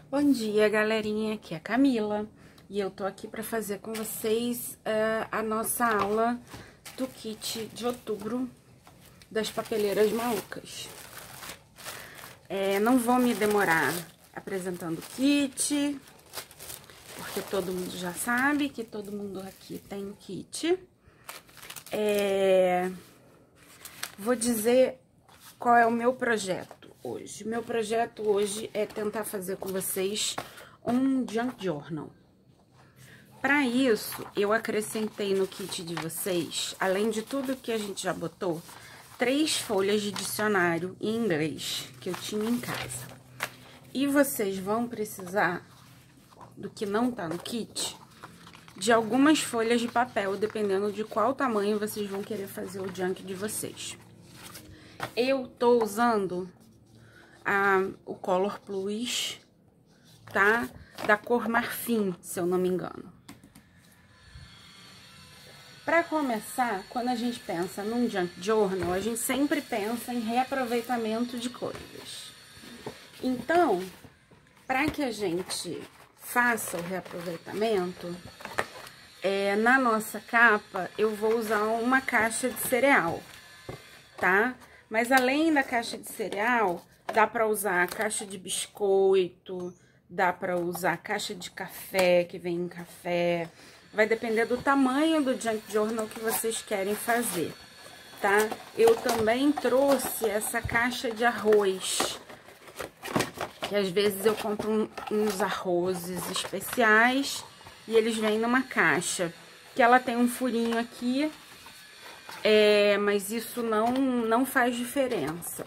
Bom dia, galerinha, aqui é a Camila e eu tô aqui para fazer com vocês a nossa aula do kit de outubro das papeleiras malucas. Não vou me demorar apresentando o kit, porque todo mundo já sabe que todo mundo aqui tem o kit. Vou dizer qual é o meu projeto hoje. O meu projeto hoje é tentar fazer com vocês um junk journal. Para isso, eu acrescentei no kit de vocês, além de tudo que a gente já botou, 3 folhas de dicionário em inglês que eu tinha em casa. E vocês vão precisar, do que não tá no kit, de algumas folhas de papel, dependendo de qual tamanho vocês vão querer fazer o junk de vocês. Eu tô usando o Color Plus, tá? Da cor marfim, se eu não me engano. Para começar, quando a gente pensa num junk journal, a gente sempre pensa em reaproveitamento de coisas. Então, para que a gente faça o reaproveitamento, na nossa capa eu vou usar uma caixa de cereal, tá? Mas além da caixa de cereal, dá para usar a caixa de biscoito, dá para usar a caixa de café, que vem em café. Vai depender do tamanho do junk journal que vocês querem fazer, tá? Eu também trouxe essa caixa de arroz, que às vezes eu compro uns arrozes especiais e eles vêm numa caixa, que ela tem um furinho aqui, mas isso não faz diferença.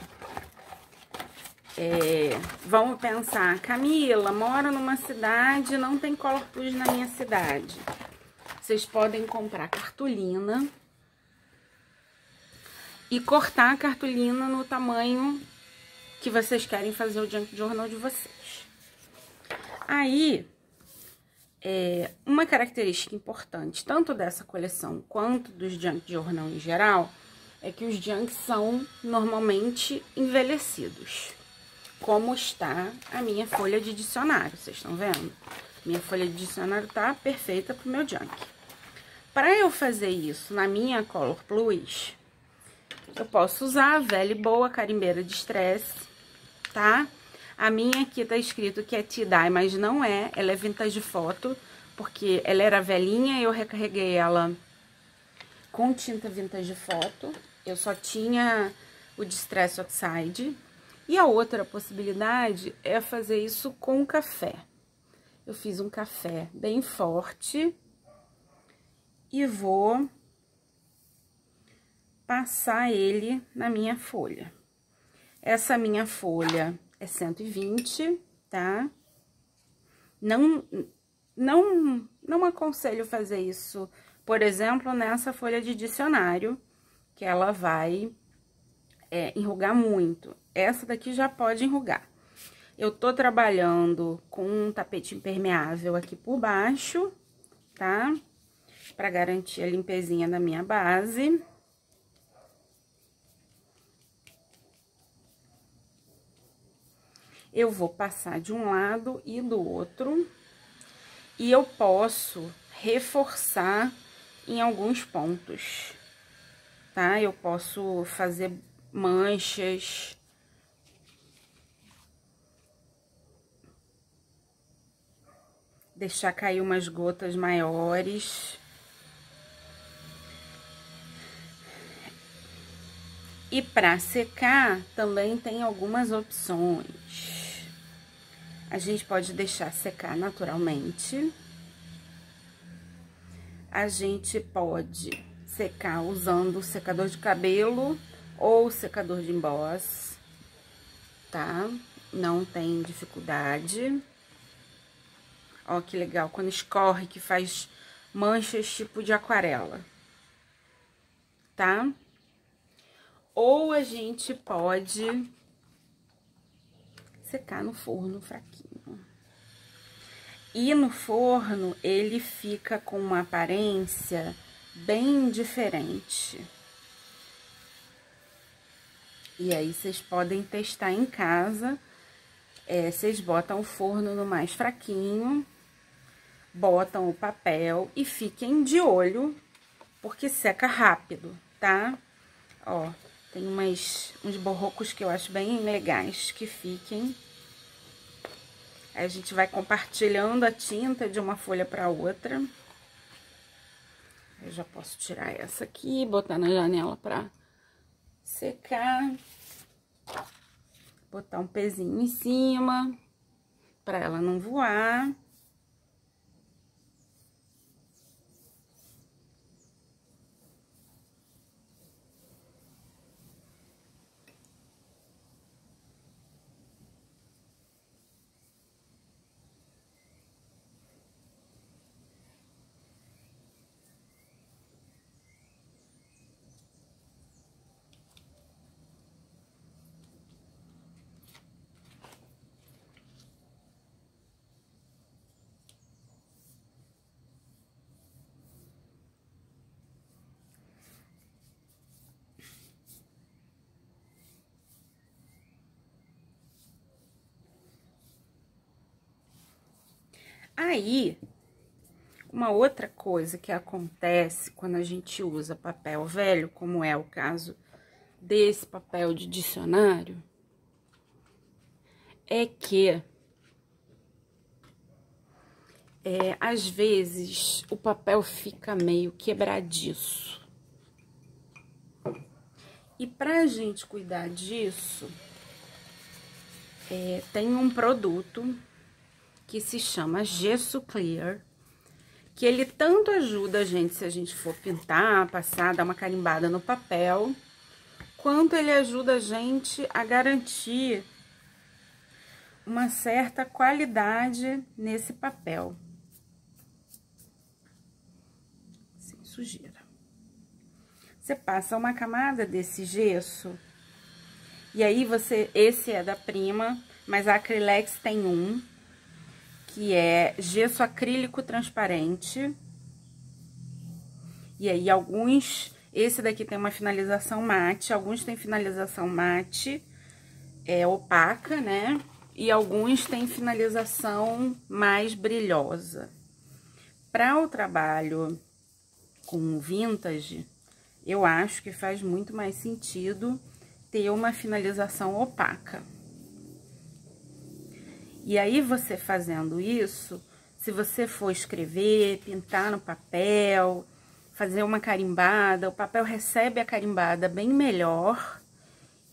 Vamos pensar, Camila, mora numa cidade, não tem Color Plus na minha cidade. Vocês podem comprar cartolina e cortar a cartolina no tamanho que vocês querem fazer o junk journal de vocês. Aí, uma característica importante, tanto dessa coleção quanto dos junk journal em geral, é que os junks são normalmente envelhecidos. Como está a minha folha de dicionário, vocês estão vendo? Minha folha de dicionário tá perfeita pro meu junk. Para eu fazer isso na minha Color Plus, eu posso usar a velha e boa carimbeira de estresse, tá? A minha aqui tá escrito que é tie-dye, mas não é. Ela é vintage foto, porque ela era velhinha e eu recarreguei ela com tinta vintage foto. Eu só tinha o Distress Oxide. E a outra possibilidade é fazer isso com café. Eu fiz um café bem forte e vou passar ele na minha folha. Essa minha folha é 120, tá? Não aconselho fazer isso, por exemplo, nessa folha de dicionário, que ela vai enrugar muito. Essa daqui já pode enrugar. Eu tô trabalhando com um tapete impermeável aqui por baixo, tá? Pra garantir a limpezinha da minha base. Eu vou passar de um lado e do outro. E eu posso reforçar em alguns pontos, tá? Eu posso fazer manchas. Deixar cair umas gotas maiores. E para secar, também tem algumas opções. A gente pode deixar secar naturalmente. A gente pode secar usando o secador de cabelo ou secador de emboss, tá? Não tem dificuldade. Ó, que legal, quando escorre, que faz manchas tipo de aquarela, tá? Ou a gente pode secar no forno fraquinho. E no forno, ele fica com uma aparência bem diferente. E aí, vocês podem testar em casa vocês botam o forno no mais fraquinho, botam o papel e fiquem de olho, porque seca rápido, tá? Ó, tem uns borrocos que eu acho bem legais que fiquem. Aí a gente vai compartilhando a tinta de uma folha para outra. Eu já posso tirar essa aqui, botar na janela para secar. Botar um pezinho em cima, para ela não voar. Aí, uma outra coisa que acontece quando a gente usa papel velho, como é o caso desse papel de dicionário, é que às vezes o papel fica meio quebradiço. E pra gente cuidar disso, tem um produto que se chama Gesso Clear, que ele tanto ajuda a gente se a gente for pintar, passar, dar uma carimbada no papel, quanto ele ajuda a gente a garantir uma certa qualidade nesse papel. Sem sujeira. Você passa uma camada desse gesso, e aí esse é da Prima, mas a Acrylex tem um, que é gesso acrílico transparente. E aí, esse daqui tem uma finalização mate, alguns tem finalização mate, opaca, né? E alguns tem finalização mais brilhosa. Para o trabalho com vintage, eu acho que faz muito mais sentido ter uma finalização opaca. E aí, você fazendo isso, se você for escrever, pintar no papel, fazer uma carimbada, o papel recebe a carimbada bem melhor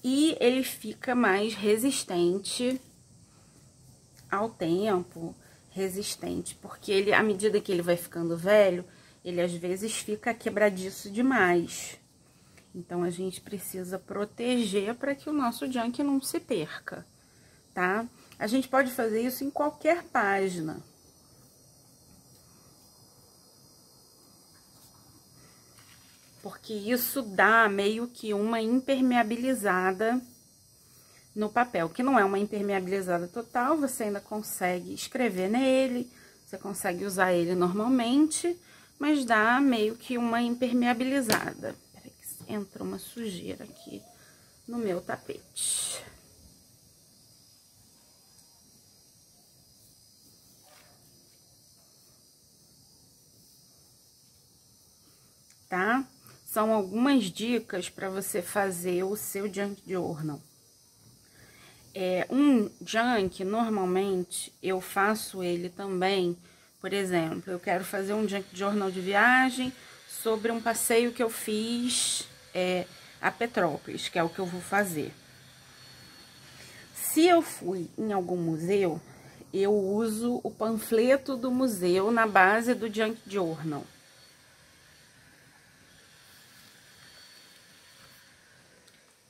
e ele fica mais resistente ao tempo, porque ele, à medida que ele vai ficando velho, ele às vezes fica quebradiço demais. Então, a gente precisa proteger para que o nosso junk não se perca, tá? A gente pode fazer isso em qualquer página. Porque isso dá meio que uma impermeabilizada no papel, que não é uma impermeabilizada total, você ainda consegue escrever nele, você consegue usar ele normalmente, mas dá meio que uma impermeabilizada. Peraí que entrou uma sujeira aqui no meu tapete. Tá? São algumas dicas para você fazer o seu junk journal. Um junk, normalmente, eu faço ele também, por exemplo, eu quero fazer um junk journal de viagem sobre um passeio que eu fiz a Petrópolis, que é o que eu vou fazer. Se eu fui em algum museu, eu uso o panfleto do museu na base do junk journal.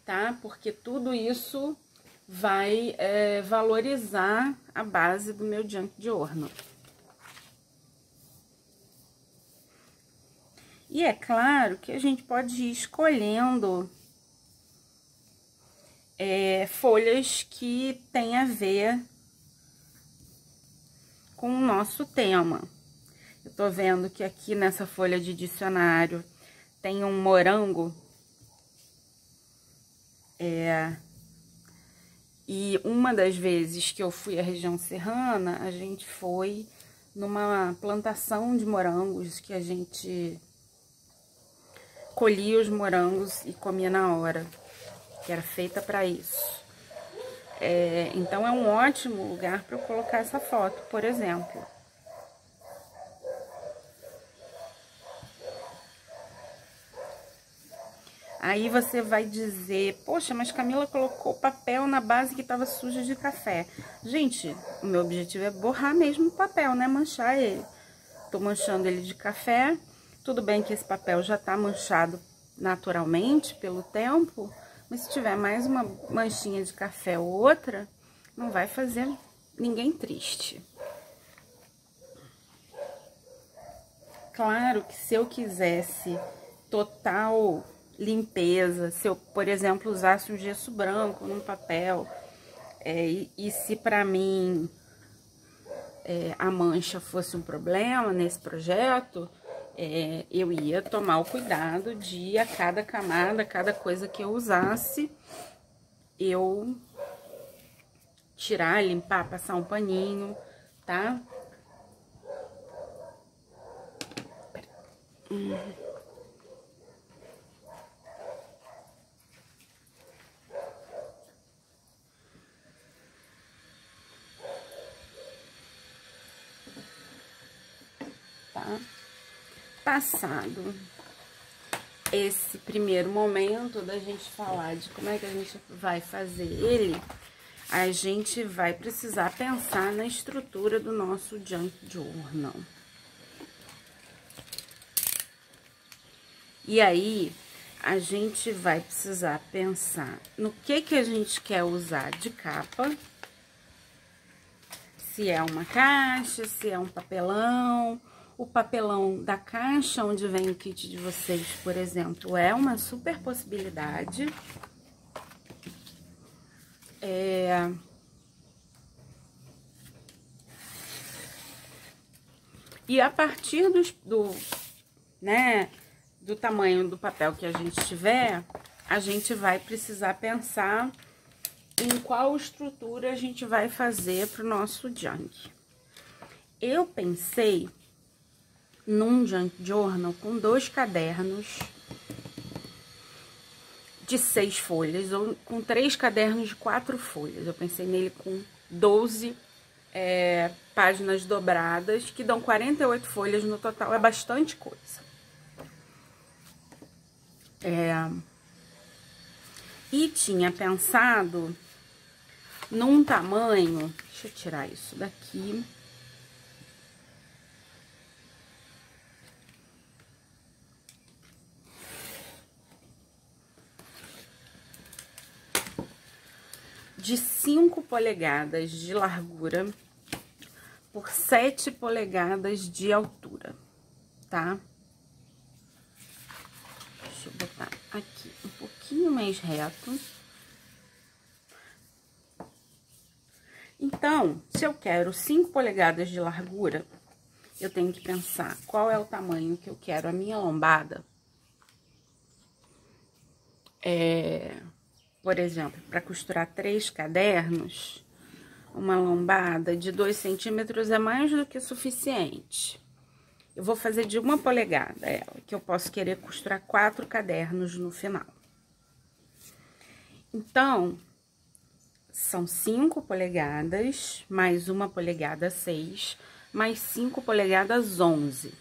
Tá? Porque tudo isso vai valorizar a base do meu junk journal. E é claro que a gente pode ir escolhendo folhas que tem a ver com o nosso tema. Eu tô vendo que aqui nessa folha de dicionário tem um morango E uma das vezes que eu fui à região serrana, a gente foi numa plantação de morangos que a gente colhia os morangos e comia na hora, que era feita para isso. Então é um ótimo lugar para eu colocar essa foto, por exemplo. Aí você vai dizer, poxa, mas Camila colocou papel na base que estava suja de café. Gente, o meu objetivo é borrar mesmo o papel, né? Manchar ele. Tô manchando ele de café. Tudo bem que esse papel já tá manchado naturalmente pelo tempo, mas se tiver mais uma manchinha de café ou outra, não vai fazer ninguém triste. Claro que se eu quisesse total limpeza, se eu, por exemplo, usasse um gesso branco num papel, e se para mim a mancha fosse um problema nesse projeto, eu ia tomar o cuidado de a cada camada, cada coisa que eu usasse, eu tirar, limpar, passar um paninho, tá? Tá? Passado esse primeiro momento da gente falar de como é que a gente vai fazer ele, a gente vai precisar pensar na estrutura do nosso Junk Journal. E aí, a gente vai precisar pensar no que a gente quer usar de capa. Se é uma caixa, se é um papelão. O papelão da caixa onde vem o kit de vocês, por exemplo, é uma super possibilidade. E a partir do tamanho do papel que a gente tiver, a gente vai precisar pensar em qual estrutura a gente vai fazer para o nosso junk. Eu pensei num Junk Journal com 2 cadernos de 6 folhas, ou com 3 cadernos de 4 folhas. Eu pensei nele com 12 páginas dobradas, que dão 48 folhas no total, é bastante coisa. E tinha pensado num tamanho, deixa eu tirar isso daqui. De 5 polegadas de largura por 7 polegadas de altura, tá? Deixa eu botar aqui um pouquinho mais reto. Então, se eu quero 5 polegadas de largura, eu tenho que pensar qual é o tamanho que eu quero a minha lombada. Por exemplo, para costurar 3 cadernos, uma lombada de 2 centímetros é mais do que suficiente. Eu vou fazer de 1 polegada ela, que eu posso querer costurar 4 cadernos no final. Então, são 5 polegadas, mais 1 polegada 6, mais 5 polegadas 11.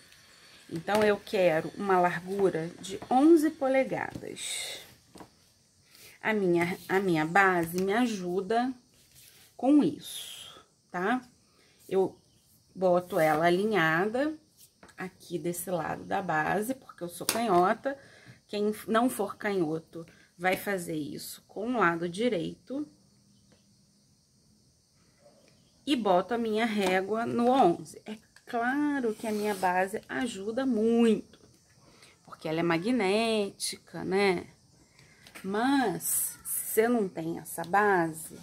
Então, eu quero uma largura de 11 polegadas. A minha base me ajuda com isso, tá? Eu boto ela alinhada aqui desse lado da base, porque eu sou canhota. Quem não for canhoto vai fazer isso com o lado direito. E boto a minha régua no 11. É claro que a minha base ajuda muito, porque ela é magnética, né? Mas, se você não tem essa base,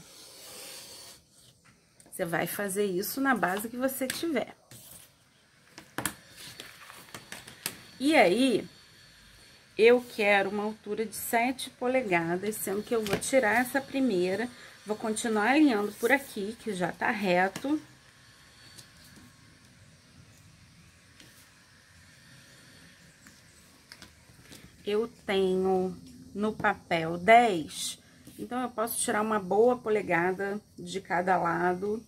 você vai fazer isso na base que você tiver. E aí, eu quero uma altura de 7 polegadas, sendo que eu vou tirar essa primeira Vou continuar alinhando por aqui, que já tá reto. Eu tenho no papel 10, então eu posso tirar uma boa polegada de cada lado,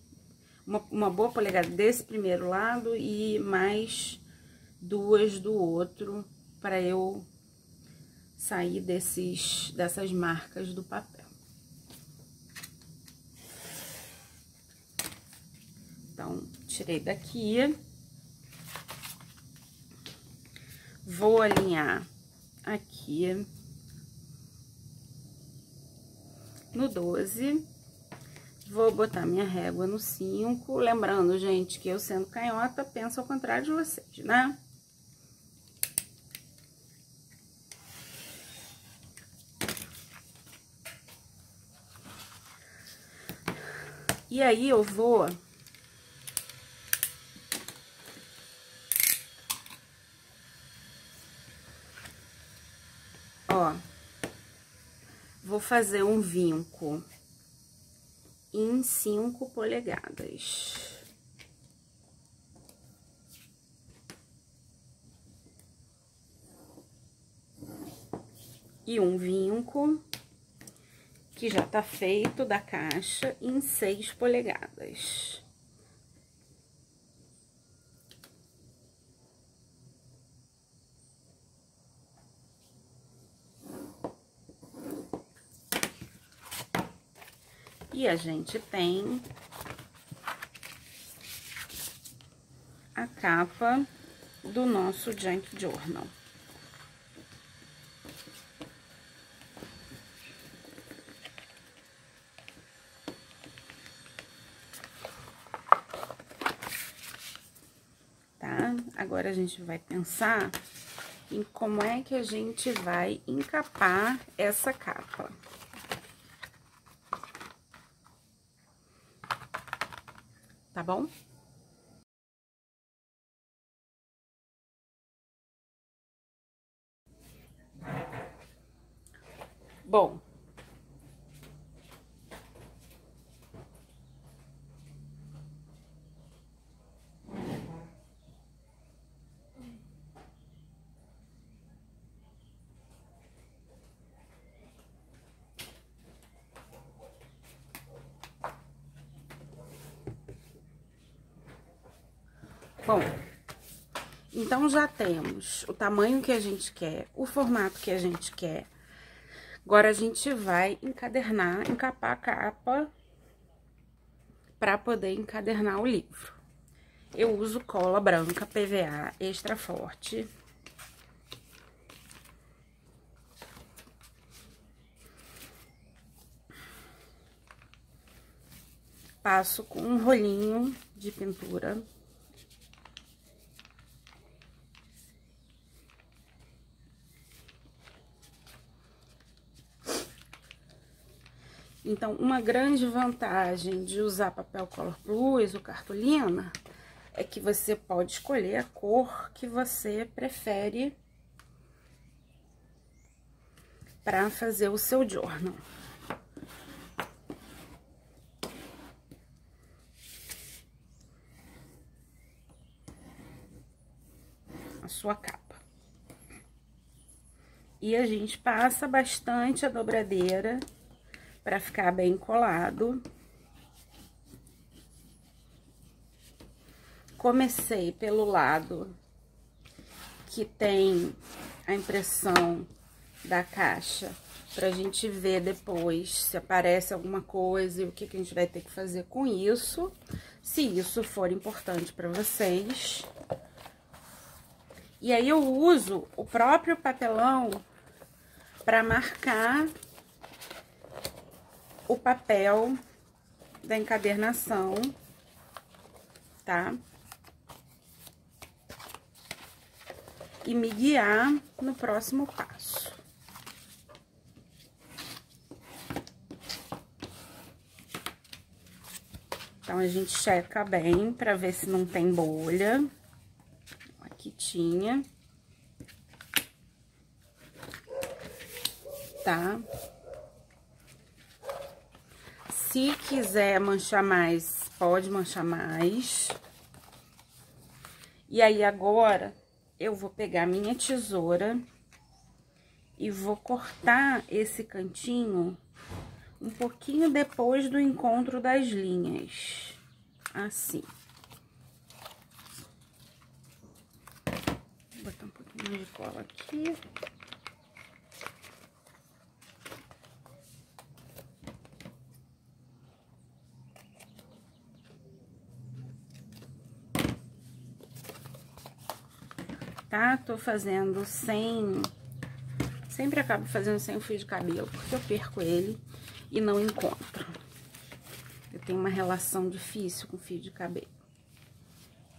uma boa polegada desse primeiro lado e mais 2 do outro, para eu sair dessas marcas do papel. Então, tirei daqui. Vou alinhar aqui no 12. Vou botar minha régua no 5. Lembrando, gente, que eu sendo canhota, penso ao contrário de vocês, né? E aí, eu vou... Ó, vou fazer um vinco em 5 polegadas. E um vinco que já tá feito da caixa em 6 polegadas. E a gente tem a capa do nosso Junk Journal. Tá? Agora a gente vai pensar em como é que a gente vai encapar essa capa. Tá bom? Bom, então já temos o tamanho que a gente quer, o formato que a gente quer. Agora, a gente vai encadernar, encapar a capa para poder encadernar o livro. Eu uso cola branca PVA extra forte. Passo com um rolinho de pintura. Então, uma grande vantagem de usar papel Color Plus ou cartolina é que você pode escolher a cor que você prefere para fazer o seu journal. A sua capa. E a gente passa bastante a dobradeira para ficar bem colado. Comecei pelo lado que tem a impressão da caixa, pra gente ver depois se aparece alguma coisa e o que que a gente vai ter que fazer com isso, se isso for importante para vocês. E aí eu uso o próprio papelão para marcar o papel da encadernação, tá? E me guiar no próximo passo. Então, a gente checa bem pra ver se não tem bolha. Aqui tinha. Tá? Se quiser manchar mais, pode manchar mais. E aí, agora, eu vou pegar minha tesoura e vou cortar esse cantinho um pouquinho depois do encontro das linhas. Assim. Vou botar um pouquinho mais de cola aqui. Tá? Tô fazendo sem... Sempre acabo fazendo sem o fio de cabelo, porque eu perco ele e não encontro. Eu tenho uma relação difícil com fio de cabelo.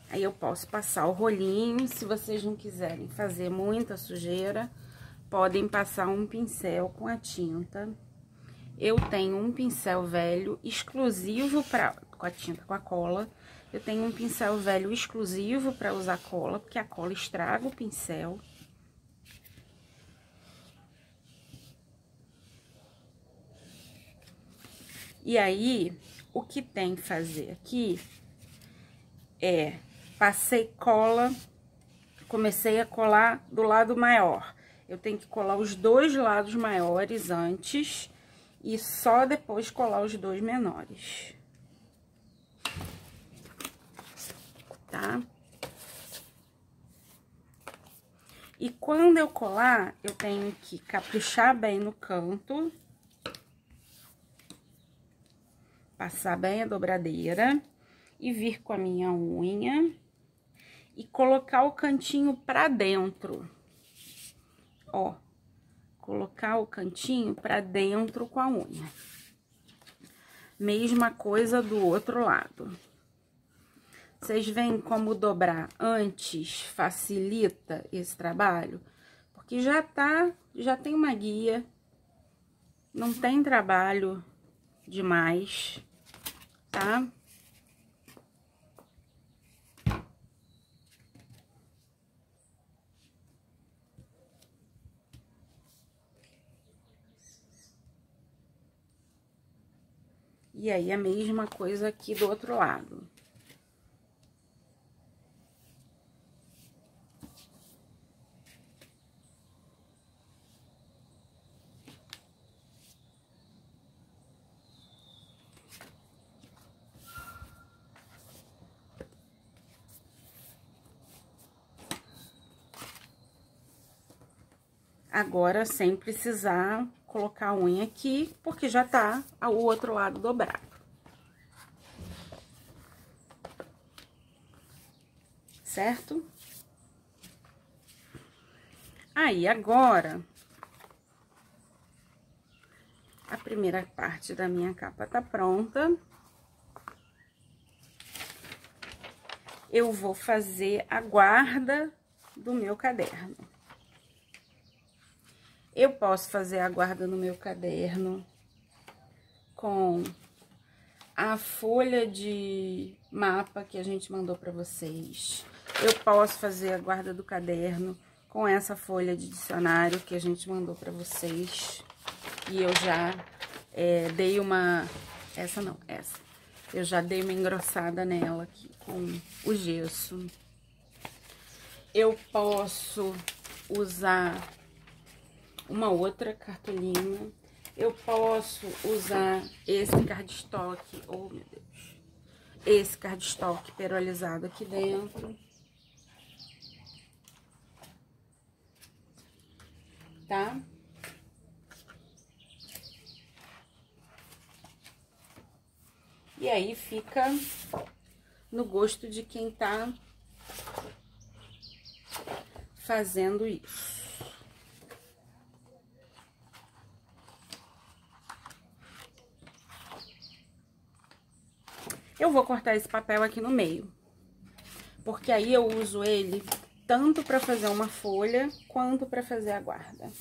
Aí eu posso passar o rolinho, se vocês não quiserem fazer muita sujeira, podem passar um pincel com a tinta. Eu tenho um pincel velho exclusivo para... com a tinta, com a cola. Eu tenho um pincel velho exclusivo para usar cola, porque a cola estraga o pincel. E aí, o que tem que fazer aqui é... Passei cola, comecei a colar do lado maior. Eu tenho que colar os dois lados maiores antes e só depois colar os dois menores. Tá? E quando eu colar, eu tenho que caprichar bem no canto. Passar bem a dobradeira e vir com a minha unha e colocar o cantinho pra dentro. Ó, colocar o cantinho pra dentro com a unha. Mesma coisa do outro lado. Vocês veem como dobrar antes facilita esse trabalho? Porque já tem uma guia, não tem trabalho demais, tá? E aí, a mesma coisa aqui do outro lado. Agora, sem precisar colocar a unha aqui, porque já tá o outro lado dobrado. Certo? Aí, agora, a primeira parte da minha capa tá pronta. Eu vou fazer a guarda do meu caderno. Eu posso fazer a guarda no meu caderno com a folha de mapa que a gente mandou para vocês. Eu posso fazer a guarda do caderno com essa folha de dicionário que a gente mandou para vocês. E eu já dei uma... Essa não, essa. Eu já dei uma engrossada nela aqui com o gesso. Eu posso usar uma outra cartolina. Eu posso usar esse cardstock, oh meu Deus, esse cardstock perolizado aqui dentro. Tá? E aí fica no gosto de quem tá fazendo isso. Eu vou cortar esse papel aqui no meio, porque aí eu uso ele tanto para fazer uma folha, quanto para fazer a guarda.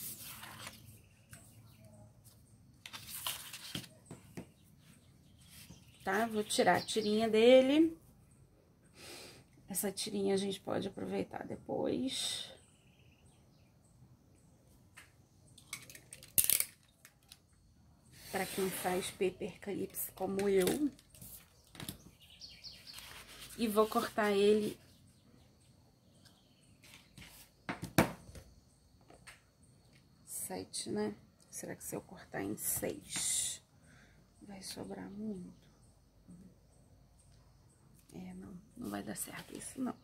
Tá? Vou tirar a tirinha dele. Essa tirinha a gente pode aproveitar depois. para quem faz paperclips como eu. E vou cortar ele sete, né? Será que se eu cortar em 6 vai sobrar muito? É, não vai dar certo isso, não.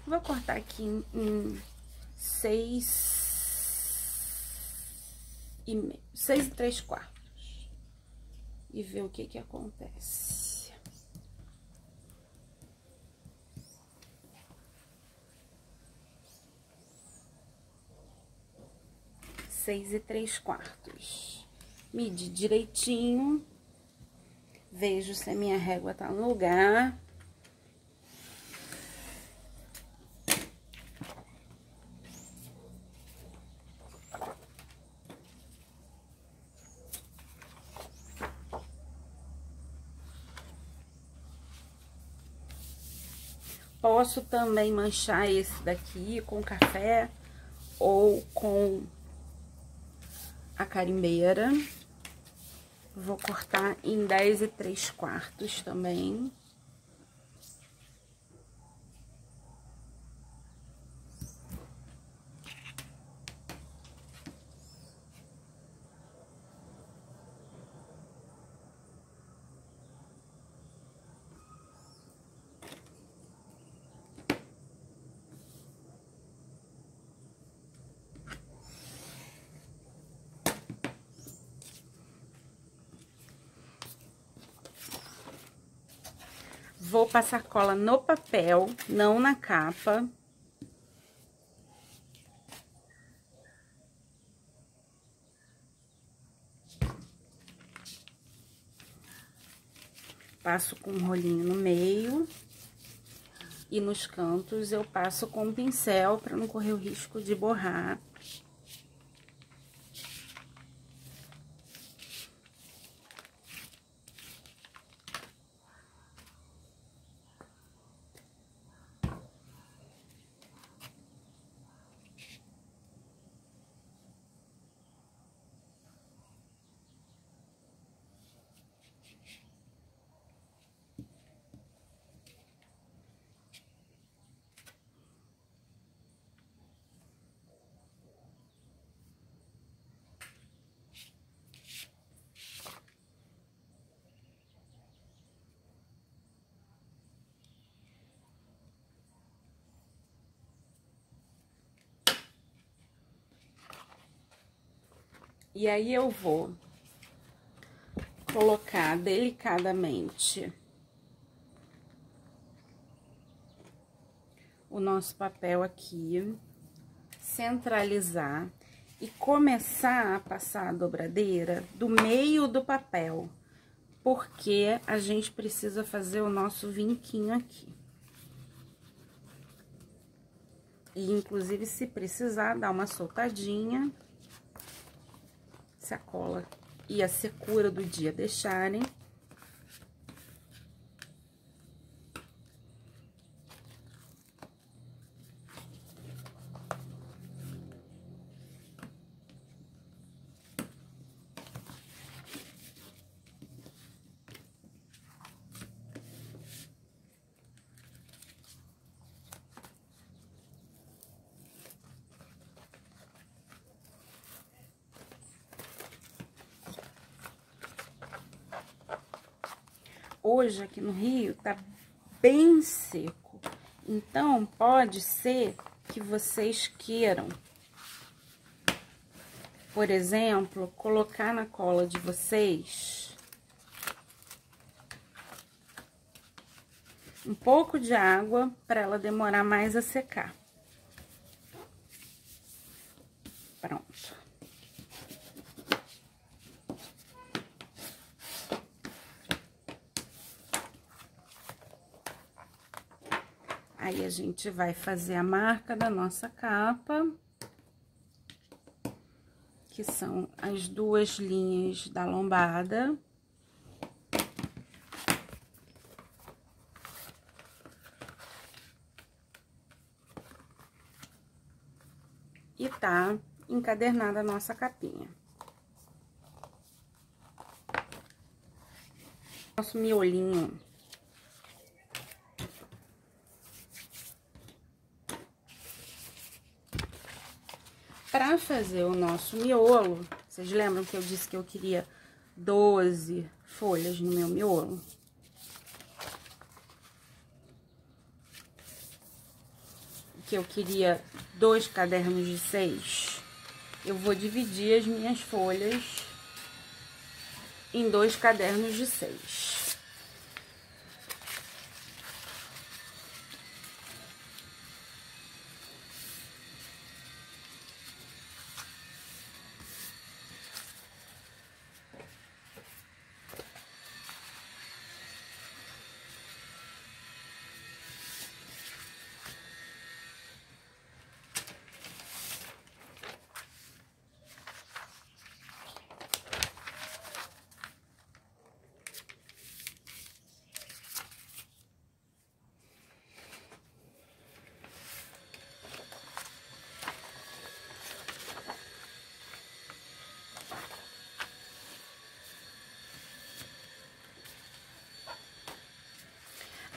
Vou cortar aqui em 6 e 3/4 e ver o que acontece. Seis e 3/4. Medi direitinho. Vejo se a minha régua tá no lugar. Posso também manchar esse daqui com café ou com a carimbeira. Vou cortar em 10 e 3/4 também. Vou passar cola no papel, não na capa. Passo com um rolinho no meio. E nos cantos eu passo com um pincel para não correr o risco de borrar. E aí eu vou colocar delicadamente o nosso papel aqui, centralizar e começar a passar a dobradeira do meio do papel, porque a gente precisa fazer o nosso vinquinho aqui. E, inclusive, se precisar, dar uma soltadinha, se a cola e a secura do dia deixarem. Hoje, aqui no Rio, tá bem seco. Então, pode ser que vocês queiram, por exemplo, colocar na cola de vocês um pouco de água para ela demorar mais a secar. Pronto. Aí, a gente vai fazer a marca da nossa capa, que que são as duas linhas da lombada. E tá encadernada a nossa capinha. Nosso miolinho. Para fazer o nosso miolo, vocês lembram que eu disse que eu queria 12 folhas no meu miolo? Que eu queria 2 cadernos de 6. Eu vou dividir as minhas folhas em 2 cadernos de 6.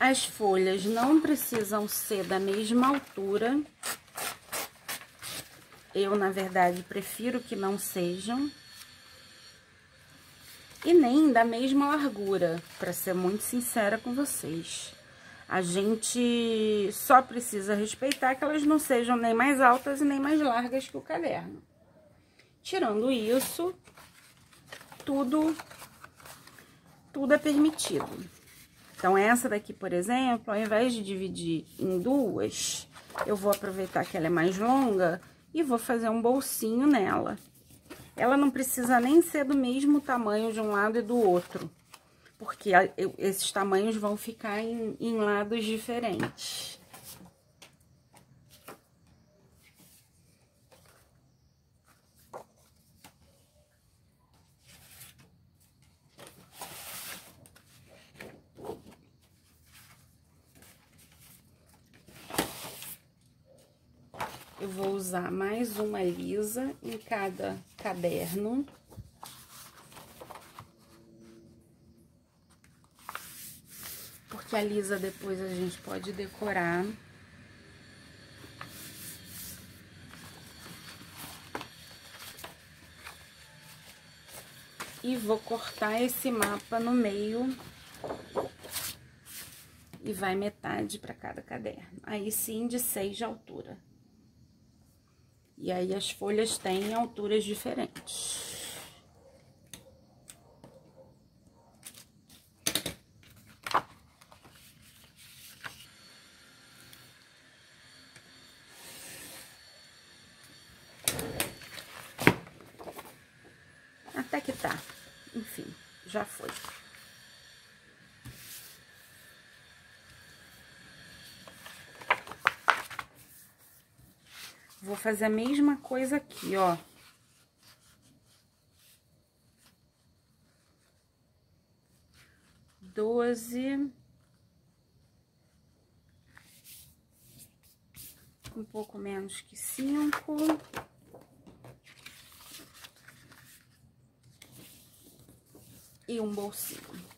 As folhas não precisam ser da mesma altura. Eu, na verdade, prefiro que não sejam. E nem da mesma largura, para ser muito sincera com vocês. A gente só precisa respeitar que elas não sejam nem mais altas e nem mais largas que o caderno. Tirando isso, tudo é permitido. Então, essa daqui, por exemplo, ao invés de dividir em 2, eu vou aproveitar que ela é mais longa e vou fazer um bolsinho nela. Ela não precisa nem ser do mesmo tamanho de um lado e do outro, porque esses tamanhos vão ficar em lados diferentes. Eu vou usar mais uma lisa em cada caderno. Porque a lisa depois a gente pode decorar. E vou cortar esse mapa no meio. E vai metade para cada caderno. Aí sim, de 6 de altura. E aí, as folhas têm alturas diferentes. Até que tá. Enfim, já foi. Vou fazer a mesma coisa aqui, ó. Doze. Um pouco menos que 5. E um bolsinho.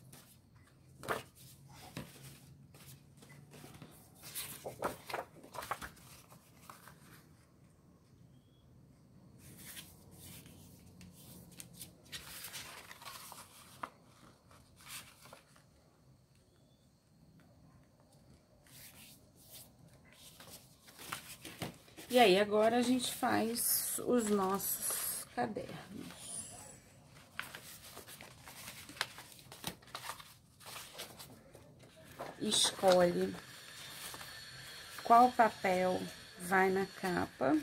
E aí, agora a gente faz os nossos cadernos. Escolhe qual papel vai na capa.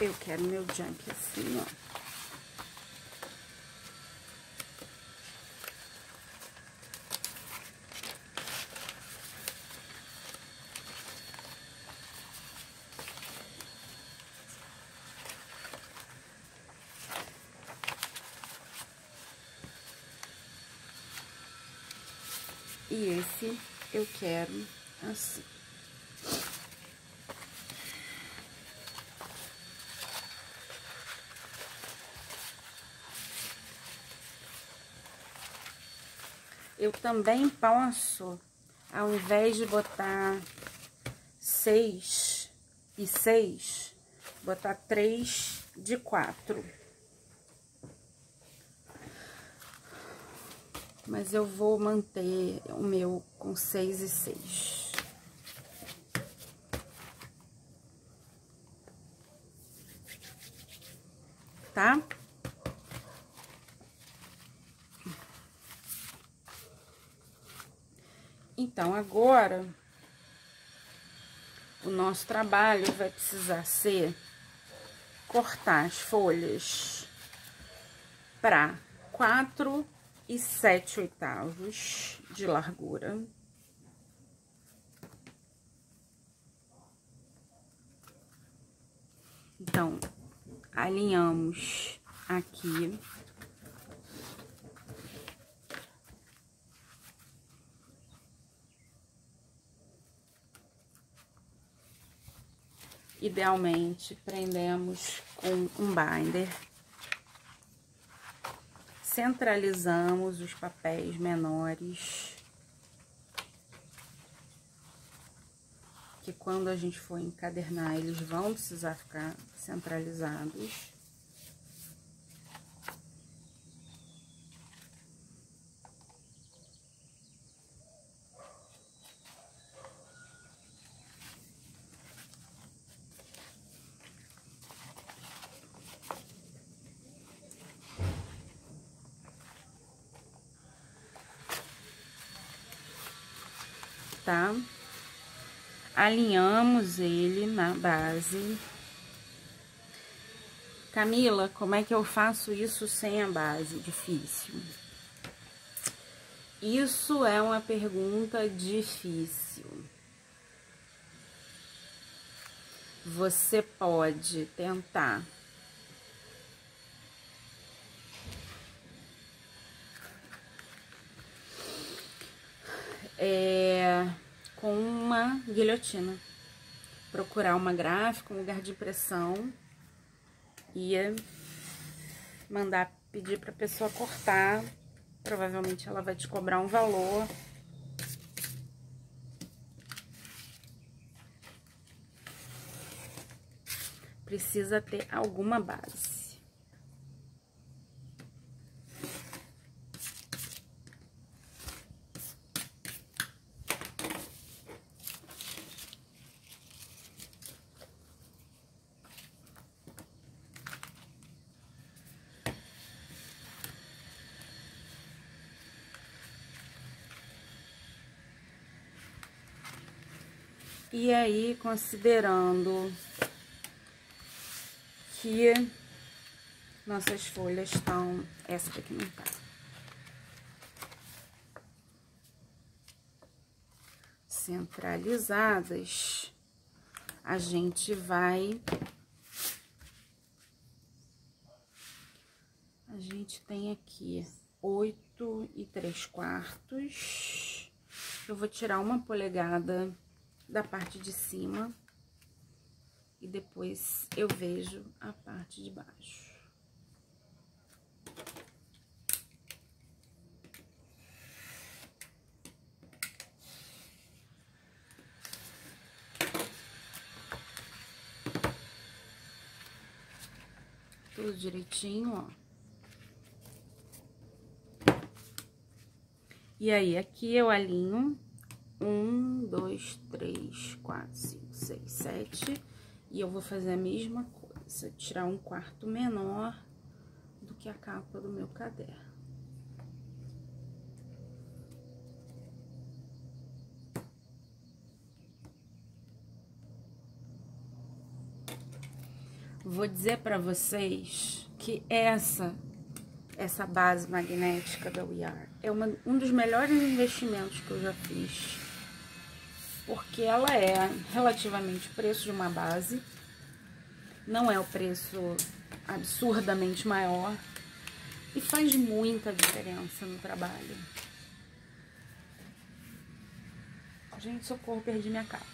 Eu quero meu junk assim, ó. E esse eu quero assim. Eu também posso, ao invés de botar 6 e 6, botar 3 de 4. Mas eu vou manter o meu com 6 e 6. Tá? Então, agora, o nosso trabalho vai precisar ser cortar as folhas para 4 e 7/8 de largura. Então, alinhamos aqui. Idealmente, prendemos com um binder. Centralizamos os papéis menores. Que quando a gente for encadernar, eles vão precisar ficar centralizados. Tá? Alinhamos ele na base. Camila, como é que eu faço isso sem a base? Difícil. Isso é uma pergunta difícil. Você pode tentar com uma guilhotina. Procurar uma gráfica, um lugar de impressão e mandar pedir para a pessoa cortar. Provavelmente ela vai te cobrar um valor. Precisa ter alguma base. E aí, considerando que nossas folhas estão... Essa daqui não tá. Centralizadas, a gente vai... A gente tem aqui 8 3/4. Eu vou tirar 1 polegada da parte de cima e depois eu vejo a parte de baixo. Tudo direitinho, ó. E aí, aqui eu alinho 1, 2, 3, 4, 5, 6, 7. E eu vou fazer a mesma coisa, tirar 1/4 menor do que a capa do meu caderno. vou dizer pra vocês que essa base magnética da We Are é um dos melhores investimentos que eu já fiz. Porque ela é relativamente o preço de uma base. Não é o preço absurdamente maior. E faz muita diferença no trabalho. Gente, socorro, perdi minha capa.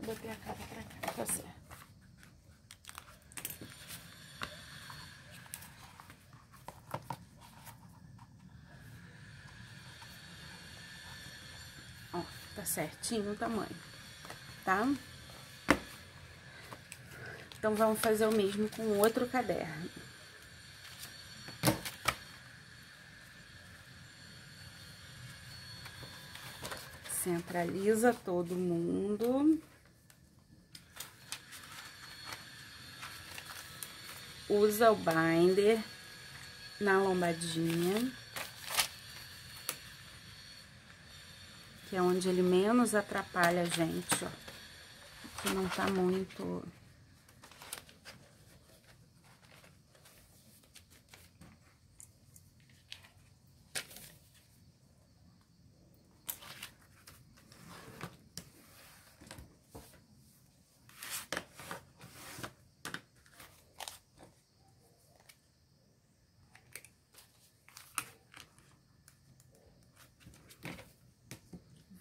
Botei a capa pra cá, tá certo. Ó, tá certinho o tamanho, tá? Então, vamos fazer o mesmo com o outro caderno. Centraliza todo mundo. Usa o binder na lombadinha, que é onde ele menos atrapalha a gente, ó. Que não tá muito...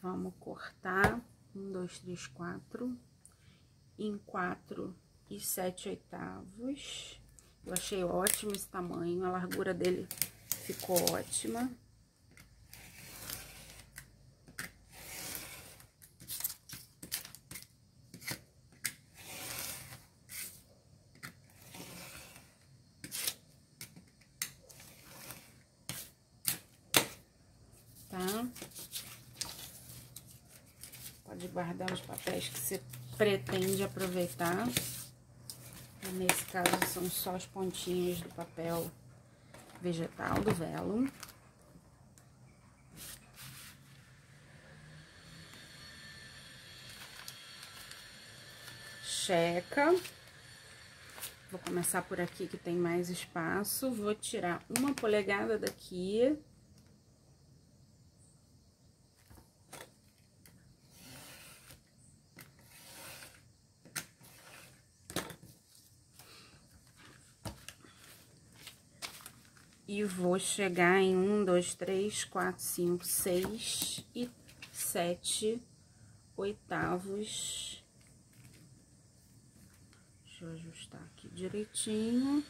Vamos cortar 1, 2, 3, 4 em 4 e 7/8. Eu achei ótimo esse tamanho, a largura dele ficou ótima. Tá? Pode guardar os papéis que você pretende aproveitar. Nesse caso, são só as pontinhas do papel vegetal, do velo. Checa. Vou começar por aqui que tem mais espaço. Vou tirar 1 polegada daqui. E vou chegar em 1, 2, 3, 4, 5, 6 e 7/8. Deixa eu ajustar aqui direitinho.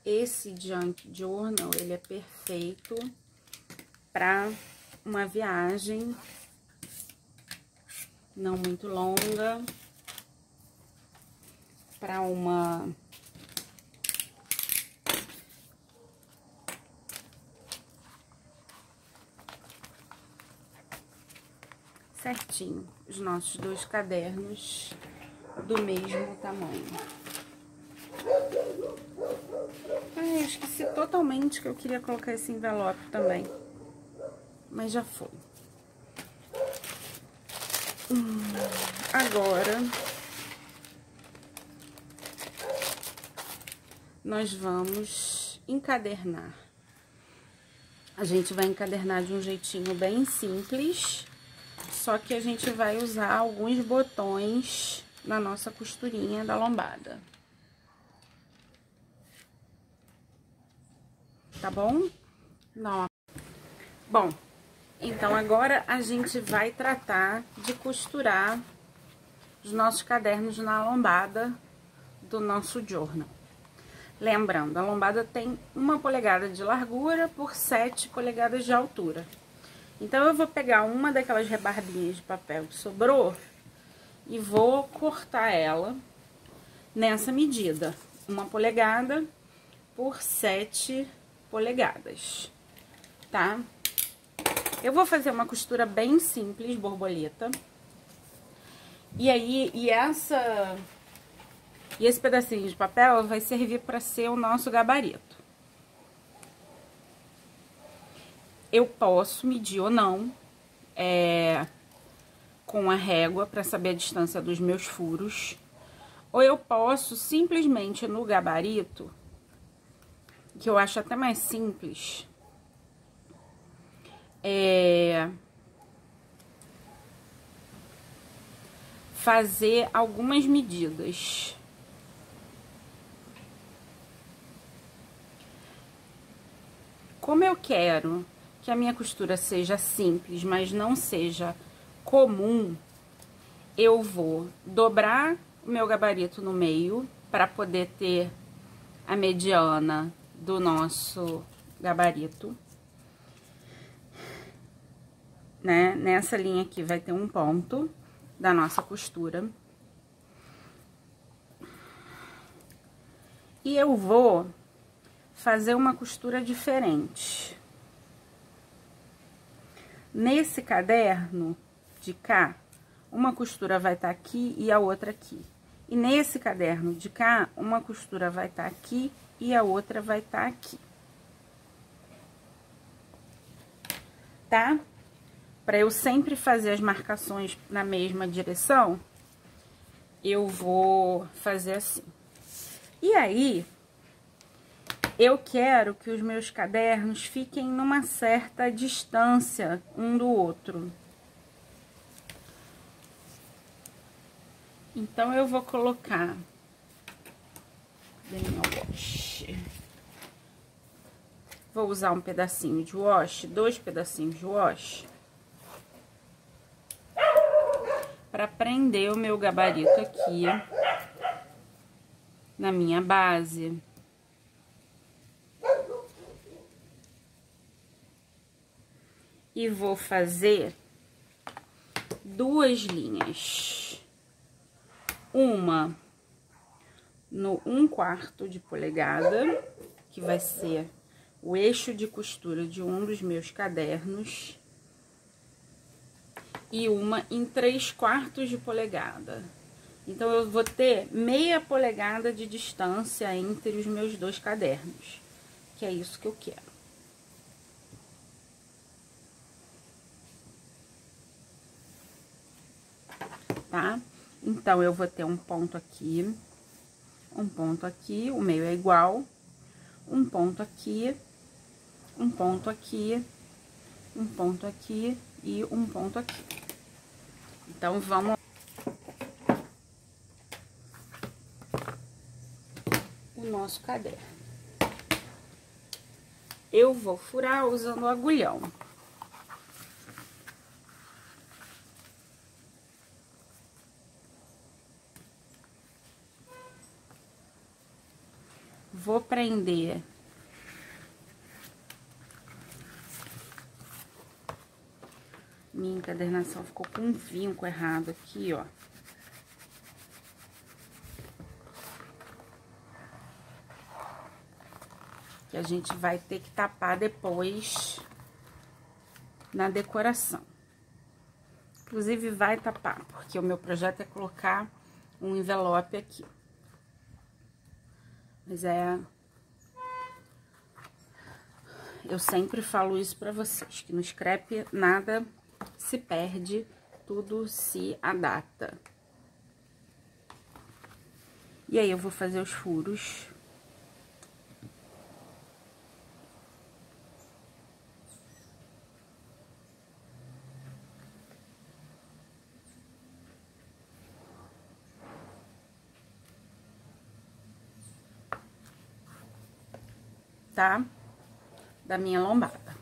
Esse Junk Journal, ele é perfeito para uma viagem não muito longa, para uma certinho os nossos 2 cadernos do mesmo tamanho. Ai, eu esqueci totalmente que eu queria colocar esse envelope também. Mas já foi. Agora, nós vamos encadernar. A gente vai encadernar de um jeitinho bem simples, só que a gente vai usar alguns botões na nossa costurinha da lombada. Tá bom? Não. Bom, então agora a gente vai tratar de costurar os nossos cadernos na lombada do nosso journal. Lembrando, a lombada tem 1 polegada de largura por 7 polegadas de altura. Então, eu vou pegar uma daquelas rebarbinhas de papel que sobrou e vou cortar ela nessa medida. 1 polegada por 7 polegadas, tá? Eu vou fazer uma costura bem simples, borboleta. E aí, esse pedacinho de papel vai servir para ser o nosso gabarito. Eu posso medir ou não, com a régua para saber a distância dos meus furos. Ou eu posso simplesmente no gabarito, que eu acho até mais simples, fazer algumas medidas. Como eu quero que a minha costura seja simples, mas não seja comum, eu vou dobrar o meu gabarito no meio para poder ter a mediana do nosso gabarito, né? Nessa linha aqui vai ter um ponto da nossa costura. E eu vou fazer uma costura diferente. Nesse caderno de cá, uma costura vai estar aqui e a outra aqui. E nesse caderno de cá, uma costura vai estar aqui e a outra vai estar aqui. Tá? Para eu sempre fazer as marcações na mesma direção, eu vou fazer assim. E aí, eu quero que os meus cadernos fiquem numa certa distância um do outro. Então, eu vou colocar washi. Vou usar um pedacinho de washi, 2 pedacinhos de washi, para prender o meu gabarito aqui na minha base. E vou fazer 2 linhas. Uma no 1/4 de polegada, que vai ser o eixo de costura de um dos meus cadernos. E uma em 3/4 de polegada. Então, eu vou ter meia polegada de distância entre os meus 2 cadernos, que é isso que eu quero. Tá? Então, eu vou ter um ponto aqui, o meio é igual, um ponto aqui, um ponto aqui, um ponto aqui e um ponto aqui. Então, vamos... o nosso caderno. Eu vou furar usando o agulhão. Vou prender minha encadernação ficou com um vinco errado aqui, ó. Que a gente vai ter que tapar depois na decoração. Inclusive, vai tapar, porque o meu projeto é colocar um envelope aqui. Mas eu sempre falo isso pra vocês, que no scrap nada se perde, tudo se adapta. E aí, eu vou fazer os furos. Tá? Da minha lombada.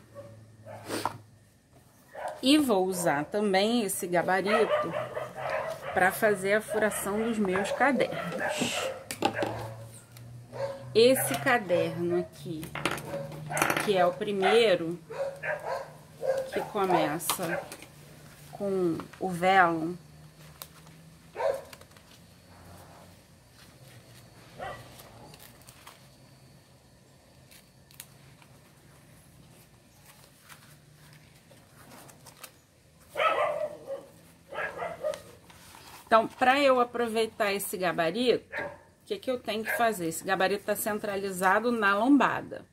E vou usar também esse gabarito para fazer a furação dos meus cadernos. Esse caderno aqui, que é o primeiro, que começa com o vellum, Então, para eu aproveitar esse gabarito, o que eu tenho que fazer? Esse gabarito tá centralizado na lombada.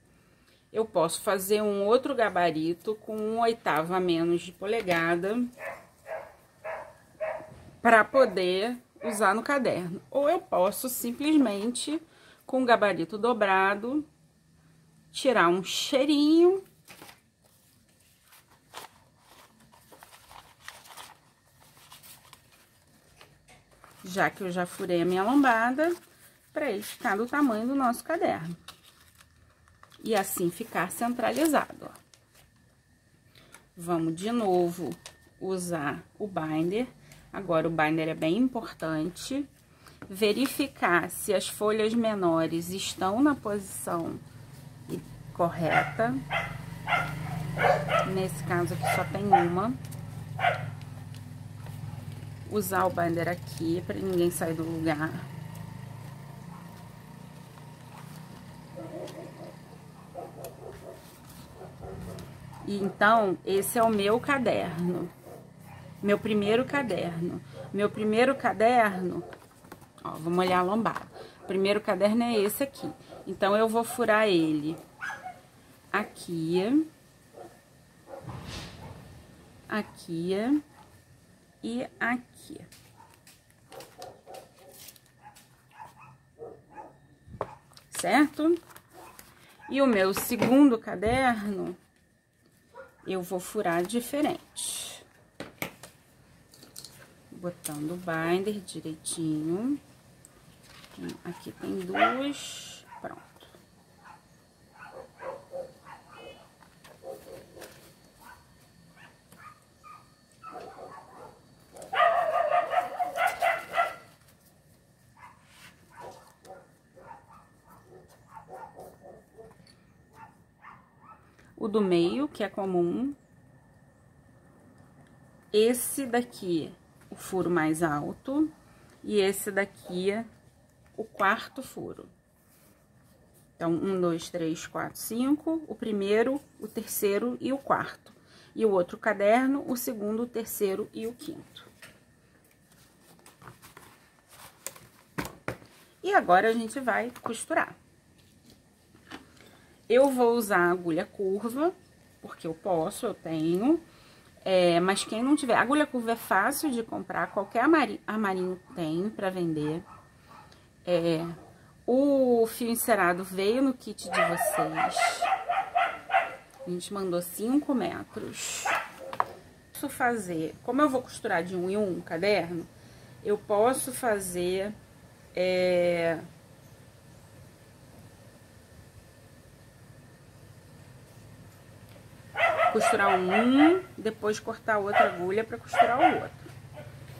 Eu posso fazer um outro gabarito com 1/8 a menos de polegada para poder usar no caderno. Ou eu posso simplesmente, com o gabarito dobrado, tirar um cheirinho. Já que eu já furei a minha lombada, para ele ficar do tamanho do nosso caderno. E assim ficar centralizado, ó. Vamos de novo usar o binder. Agora, o binder é bem importante. Verificar se as folhas menores estão na posição correta. Nesse caso aqui só tem uma. Usar o binder aqui para ninguém sair do lugar. E então, esse é o meu caderno. Meu primeiro caderno. Meu primeiro caderno, ó, vamos olhar a lombada. O primeiro caderno é esse aqui. Então, eu vou furar ele aqui, aqui e aqui. Certo? E o meu segundo caderno, eu vou furar diferente. Botando o binder direitinho. Aqui tem duas, pronto. O do meio, que é comum. Esse daqui, o furo mais alto. E esse daqui, o quarto furo. Então, 1, 2, 3, 4, 5. O primeiro, o terceiro e o quarto. E o outro caderno, o segundo, o terceiro e o quinto. E agora, a gente vai costurar. Eu vou usar a agulha curva, porque eu posso, eu tenho. Mas quem não tiver... Agulha curva é fácil de comprar, qualquer armarinho tem pra vender. O fio encerado veio no kit de vocês. A gente mandou 5 metros. Posso fazer... Como eu vou costurar de 1 em 1 caderno, eu posso fazer... costurar um, depois cortar outra agulha para costurar o outro.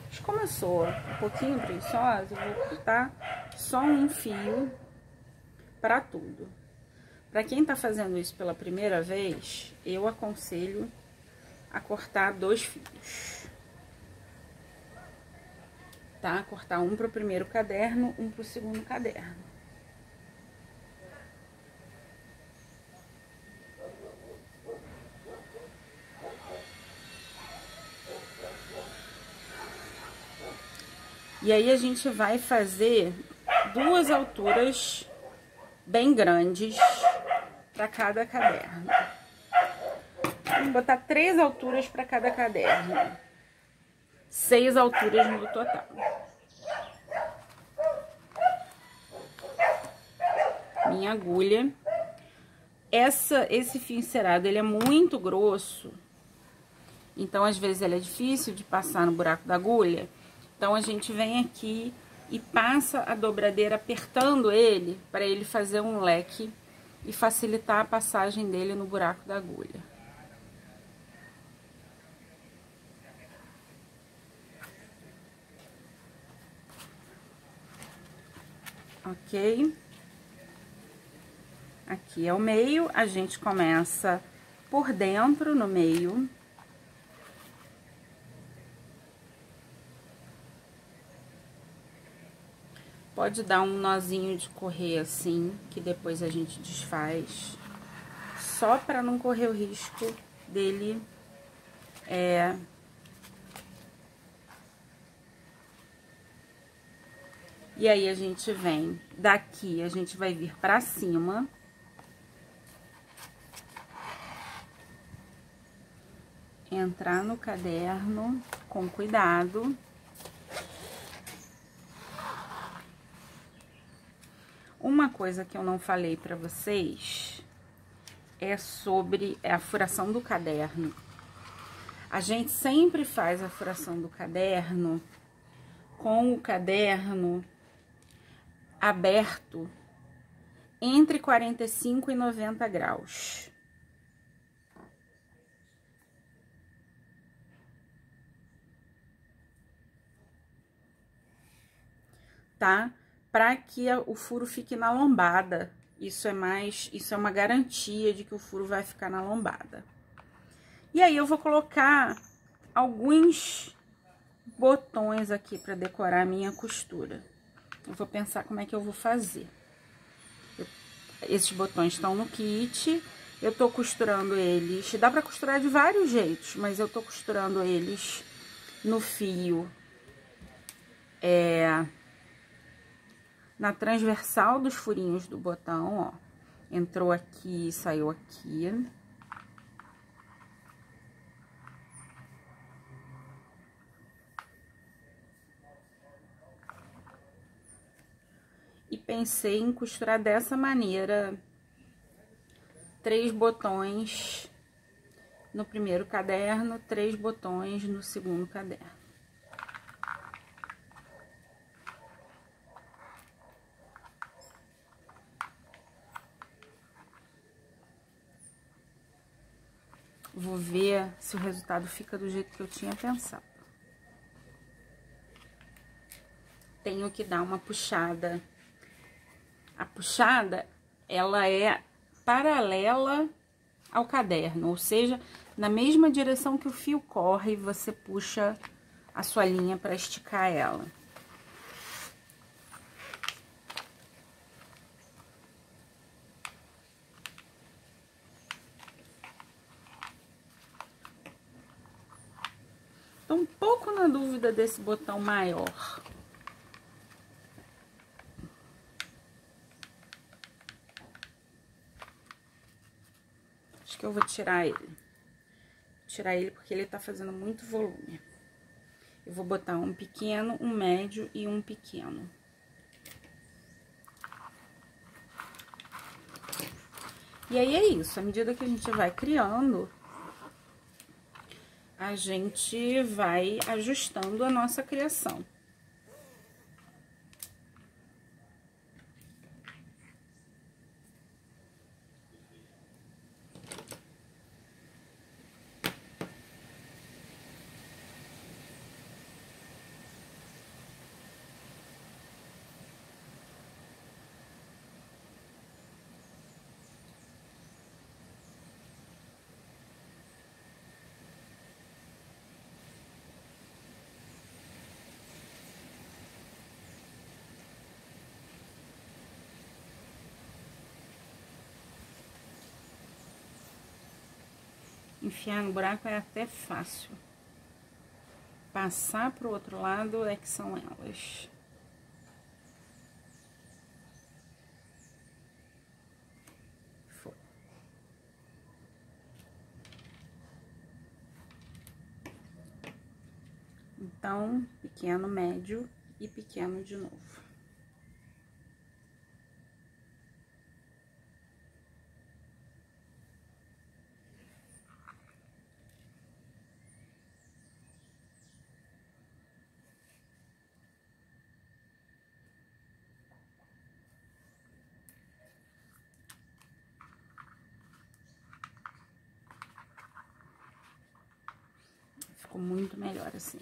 Mas como eu sou um pouquinho preguiçosa, eu vou cortar só um fio para tudo. Para quem tá fazendo isso pela primeira vez, eu aconselho a cortar 2 fios. Tá? Cortar um pro primeiro caderno, um pro segundo caderno. E aí, a gente vai fazer 2 alturas bem grandes para cada caderno. Vamos botar 3 alturas para cada caderno. 6 alturas no total. Minha agulha. Esse fio encerado, ele é muito grosso. Então, às vezes, ele é difícil de passar no buraco da agulha. Então, a gente vem aqui e passa a dobradeira apertando ele, para ele fazer um leque e facilitar a passagem dele no buraco da agulha. Ok? Aqui é o meio, a gente começa por dentro, no meio. Pode dar um nozinho de correr assim, que depois a gente desfaz. Só para não correr o risco dele E aí, a gente vem daqui, a gente vai vir pra cima. Entrar no caderno com cuidado. Uma coisa que eu não falei pra vocês é sobre a furação do caderno. A gente sempre faz a furação do caderno com o caderno aberto entre 45 e 90 graus. Tá? Para que o furo fique na lombada. Isso é uma garantia de que o furo vai ficar na lombada. E aí, eu vou colocar alguns botões aqui para decorar a minha costura. Eu vou pensar como é que eu vou fazer. Esses botões estão no kit. Eu tô costurando eles. Dá para costurar de vários jeitos, mas eu tô costurando eles no fio. Na transversal dos furinhos do botão, ó. Entrou aqui e saiu aqui. E pensei em costurar dessa maneira 3 botões no primeiro caderno, 3 botões no segundo caderno. Vou ver se o resultado fica do jeito que eu tinha pensado. Tenho que dar uma puxada. A puxada, ela é paralela ao caderno, ou seja, na mesma direção que o fio corre, você puxa a sua linha para esticar ela. Tô um pouco na dúvida desse botão maior. Acho que eu vou tirar ele. Tirar ele porque ele tá fazendo muito volume. Eu vou botar um pequeno, um médio e um pequeno. E aí é isso, à medida que a gente vai criando, a gente vai ajustando a nossa criação. Enfiar no buraco é até fácil. Passar pro outro lado é que são elas. Foi. Então, pequeno, médio e pequeno de novo. Ficou muito melhor assim.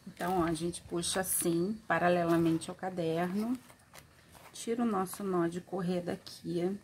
Então, ó, a gente puxa assim, paralelamente ao caderno, tira o nosso nó de correr daqui.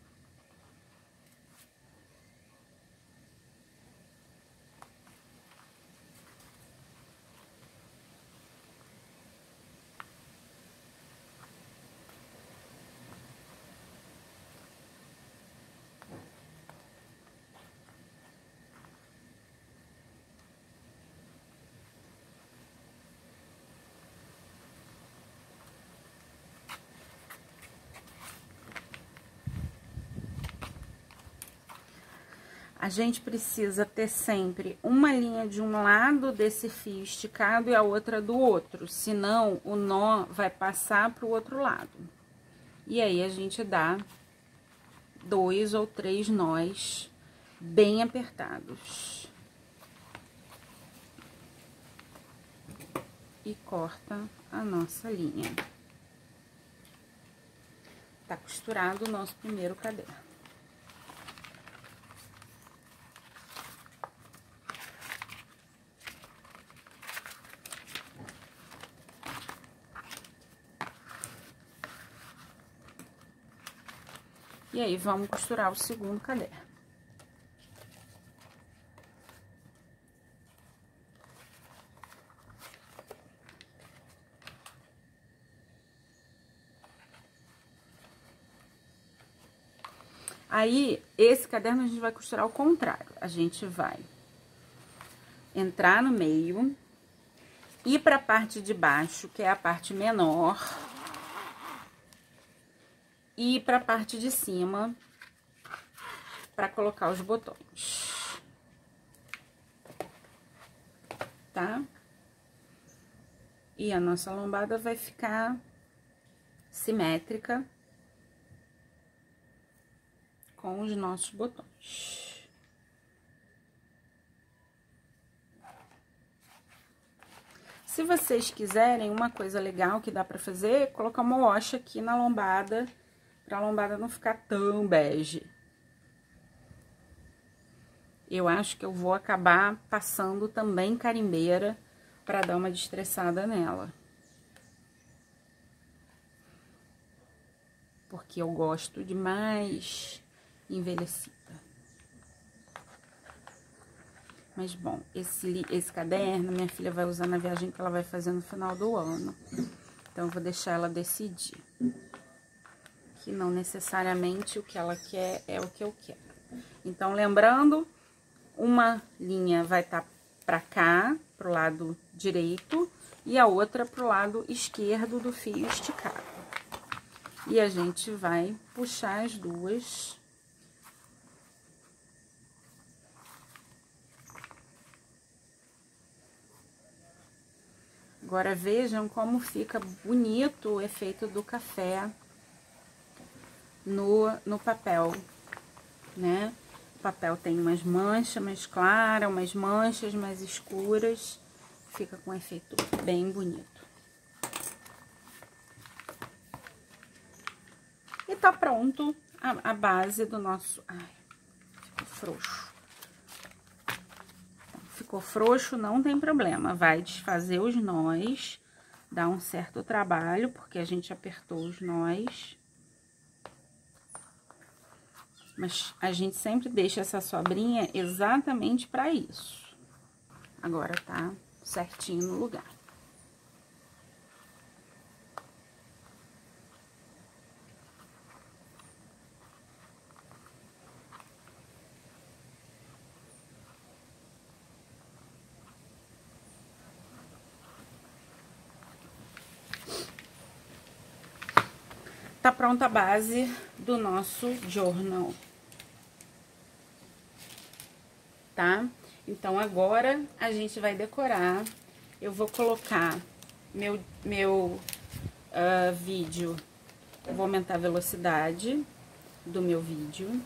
A gente precisa ter sempre uma linha de um lado desse fio esticado e a outra do outro, senão o nó vai passar para o outro lado. E aí, a gente dá 2 ou 3 nós bem apertados. E corta a nossa linha. Tá costurado o nosso primeiro caderno. E aí, vamos costurar o segundo caderno. Aí, esse caderno a gente vai costurar ao contrário. A gente vai entrar no meio, ir pra parte de baixo, que é a parte menor, e ir pra parte de cima, pra colocar os botões. Tá? E a nossa lombada vai ficar simétrica com os nossos botões. Se vocês quiserem, uma coisa legal que dá pra fazer é colocar uma washi aqui na lombada, pra lombada não ficar tão bege. Eu acho que eu vou acabar passando também carimbeira pra dar uma destressada nela. Porque eu gosto de mais envelhecida. Mas, bom, esse caderno minha filha vai usar na viagem que ela vai fazer no final do ano. Então, eu vou deixar ela decidir. Que não necessariamente o que ela quer é o que eu quero. Então, lembrando, uma linha vai estar pra cá, pro lado direito, e a outra pro lado esquerdo do fio esticado. E a gente vai puxar as duas. Agora, vejam como fica bonito o efeito do café no papel, né? O papel tem umas manchas mais claras, umas manchas mais escuras. Fica com um efeito bem bonito. E tá pronto a base do nosso... Ai, ficou frouxo. Ficou frouxo, não tem problema. Vai desfazer os nós. Dá um certo trabalho, porque a gente apertou os nós. Mas a gente sempre deixa essa sobrinha exatamente pra isso. Agora tá certinho no lugar. Tá pronta a base do nosso journal. Tá? Então, agora, a gente vai decorar. Eu vou colocar meu vídeo. Eu vou aumentar a velocidade do meu vídeo.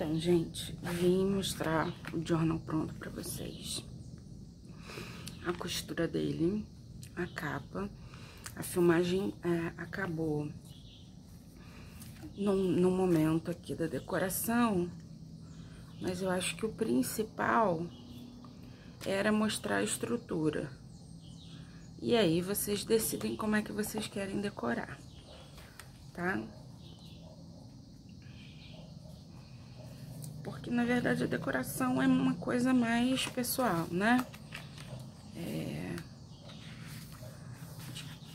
Então, gente, vim mostrar o journal pronto pra vocês. A costura dele, a capa. A filmagem acabou no momento aqui da decoração, mas eu acho que o principal era mostrar a estrutura. E aí vocês decidem como é que vocês querem decorar, tá? Porque, na verdade, a decoração é uma coisa mais pessoal, né?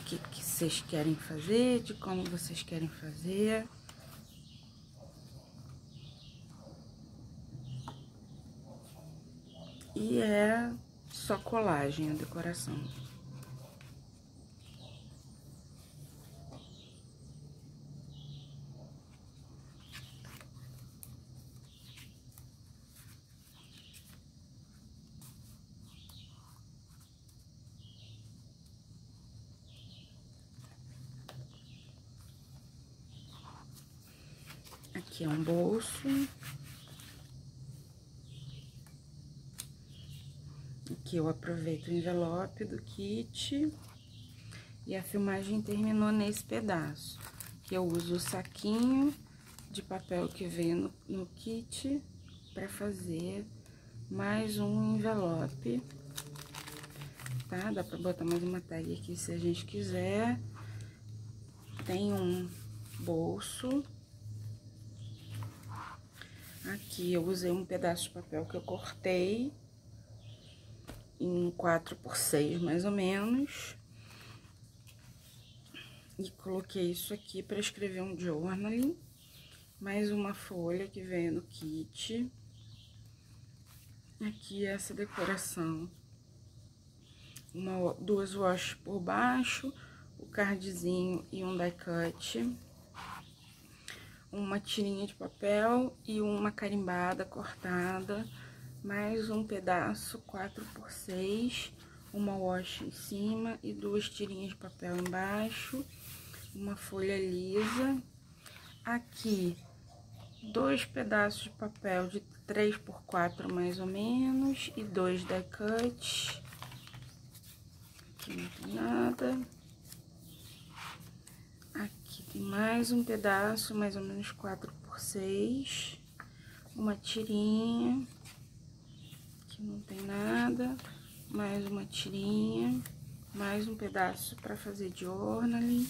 De que vocês querem fazer, de como vocês querem fazer. E é só colagem a decoração. Aqui é um bolso. Aqui eu aproveito o envelope do kit. E a filmagem terminou nesse pedaço. Que eu uso o saquinho de papel que vem no kit para fazer mais um envelope. Tá? Dá pra botar mais uma tag aqui se a gente quiser. Tem um bolso. Aqui eu usei um pedaço de papel que eu cortei em 4x6 mais ou menos. E coloquei isso aqui para escrever um journaling. Mais uma folha que vem no kit. Aqui essa decoração. Duas washi por baixo, o cardzinho e um die cut. Uma tirinha de papel e uma carimbada cortada, mais um pedaço 4x6, uma washi em cima e duas tirinhas de papel embaixo, uma folha lisa. Aqui, dois pedaços de papel de 3x4 mais ou menos e dois die cut. Aqui não tem nada. Aqui tem mais um pedaço, mais ou menos 4x6. Uma tirinha. Aqui não tem nada. Mais uma tirinha. Mais um pedaço para fazer journaling.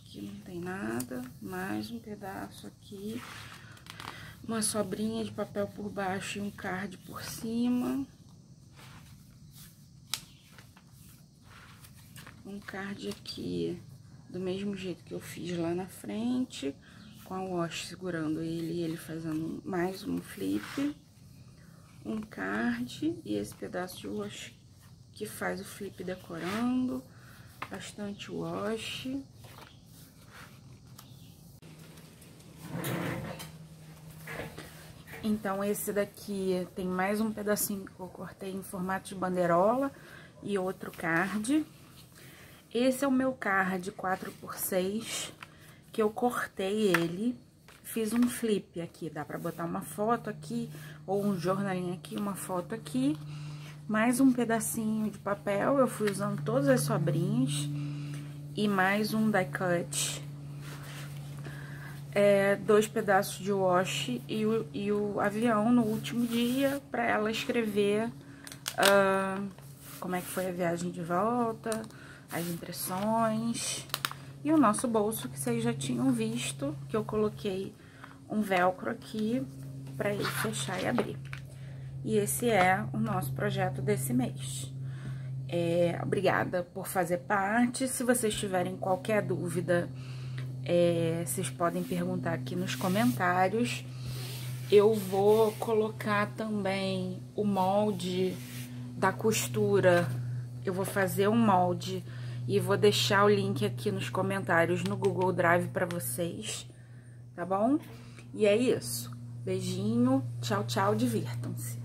Aqui não tem nada. Mais um pedaço aqui. Uma sobrinha de papel por baixo e um card por cima. Um card aqui do mesmo jeito que eu fiz lá na frente, com a washi segurando ele e ele fazendo mais um flip. Um card e esse pedaço de washi que faz o flip decorando. Bastante washi. Então, esse daqui tem mais um pedacinho que eu cortei em formato de bandeirola e outro card. Esse é o meu card 4x6, que eu cortei ele, fiz um flip aqui, dá pra botar uma foto aqui, ou um jornalinho aqui, uma foto aqui, mais um pedacinho de papel, eu fui usando todas as sobrinhas, e mais um die cut, dois pedaços de washi e o avião no último dia, pra ela escrever como é que foi a viagem de volta, as impressões e o nosso bolso que vocês já tinham visto, que eu coloquei um velcro aqui para ele fechar e abrir. E esse é o nosso projeto desse mês. Obrigada por fazer parte. Se vocês tiverem qualquer dúvida, vocês podem perguntar aqui nos comentários. Eu vou colocar também o molde da costura. Eu vou fazer um molde e vou deixar o link aqui nos comentários no Google Drive para vocês, tá bom? E é isso. Beijinho, tchau, tchau, divirtam-se.